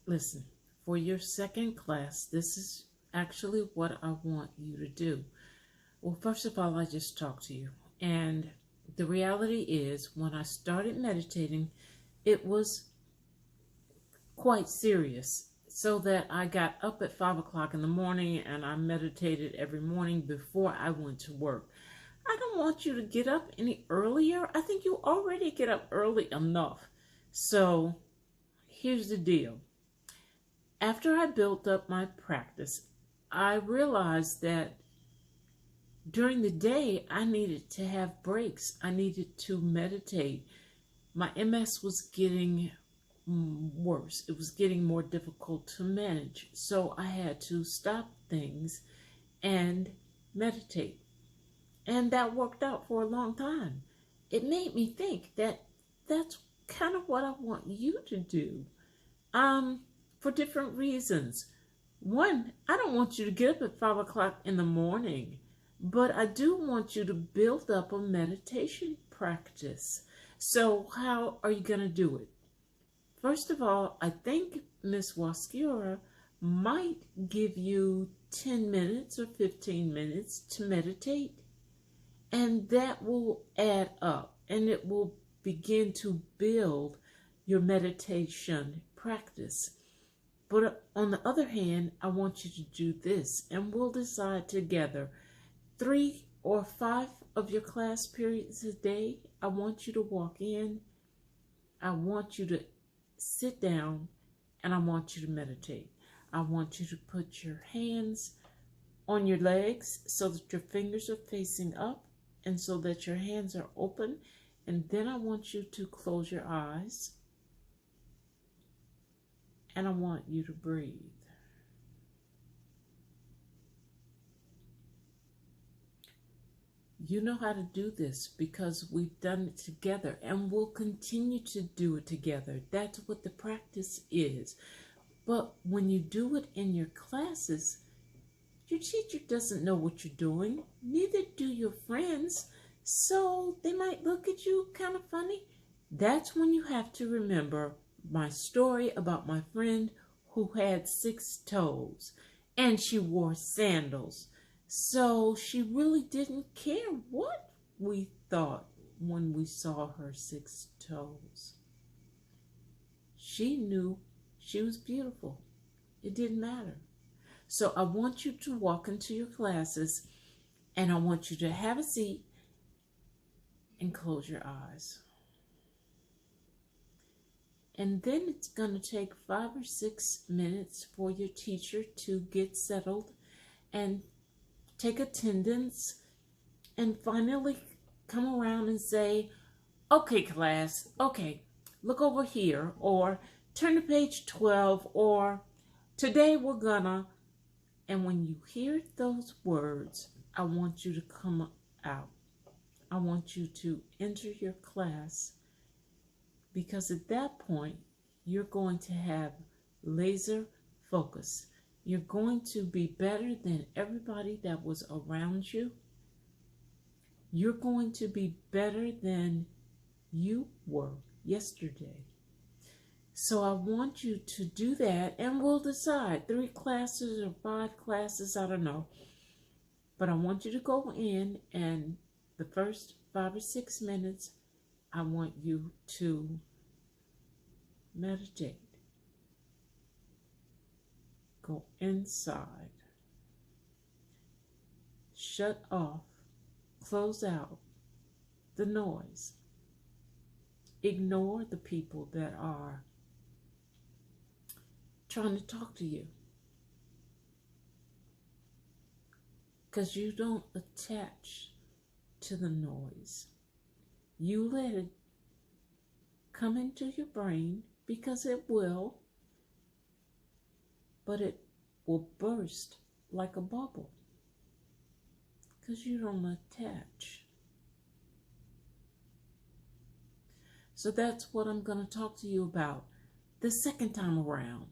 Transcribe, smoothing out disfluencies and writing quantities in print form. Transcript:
Listen, for your second class, this is actually what I want you to do. Well, first of all, I just talked to you. And the reality is, when I started meditating, it was quite serious. So that I got up at 5 o'clock in the morning and I meditated every morning before I went to work. I don't want you to get up any earlier. I think you already get up early enough. So here's the deal. After I built up my practice, I realized that during the day, I needed to have breaks. I needed to meditate. My MS was getting worse. It was getting more difficult to manage. So I had to stop things and meditate. And that worked out for a long time. It made me think that that's kind of what I want you to do. For different reasons. One, I don't want you to get up at 5 o'clock in the morning, but I do want you to build up a meditation practice. So how are you going to do it? First of all, I think Miss Waskiura might give you 10 minutes or 15 minutes to meditate, and that will add up, and it will begin to build your meditation practice. But on the other hand, I want you to do this, and we'll decide together 3 or 5 of your class periods a day. I want you to walk in, I want you to sit down, and I want you to meditate. I want you to put your hands on your legs so that your fingers are facing up and so that your hands are open. And then I want you to close your eyes. And I want you to breathe. You know how to do this because we've done it together and we'll continue to do it together. That's what the practice is. But when you do it in your classes, your teacher doesn't know what you're doing. Neither do your friends. So they might look at you kind of funny. That's when you have to remember my story about my friend who had 6 toes and she wore sandals. So she really didn't care what we thought when we saw her 6 toes. She knew she was beautiful. It didn't matter. So I want you to walk into your classes and I want you to have a seat and close your eyes. And then it's going to take 5 or 6 minutes for your teacher to get settled and take attendance and finally come around and say, okay, class, okay, look over here, or turn to page 12, or today we're gonna. And when you hear those words, I want you to come out. I want you to enter your class. Because at that point, you're going to have laser focus. You're going to be better than everybody that was around you. You're going to be better than you were yesterday. So I want you to do that, and we'll decide 3 classes or 5 classes, I don't know. But I want you to go in, and the first 5 or 6 minutes, I want you to meditate. Go inside. Shut off, close out the noise. Ignore the people that are trying to talk to you. Because you don't attach to the noise. You let it come into your brain because it will, but it will burst like a bubble because you don't attach. So that's what I'm going to talk to you about the second time around.